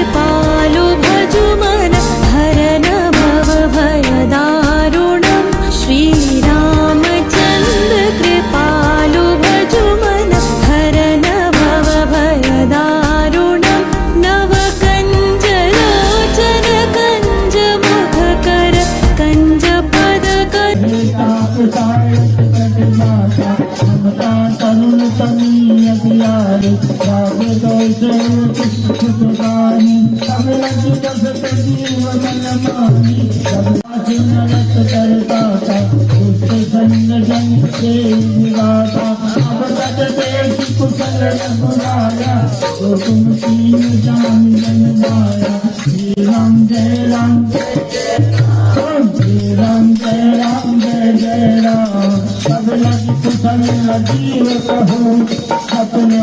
कृपालु भजु मन हरन भव भय दारुणं श्रीरामचन्द्र कृपालु भजु मन हरन भव भय दारुणं नव कंज लोचन कंज मुख कर कंज पद कर सब लगी कुशल जीव कहो अपने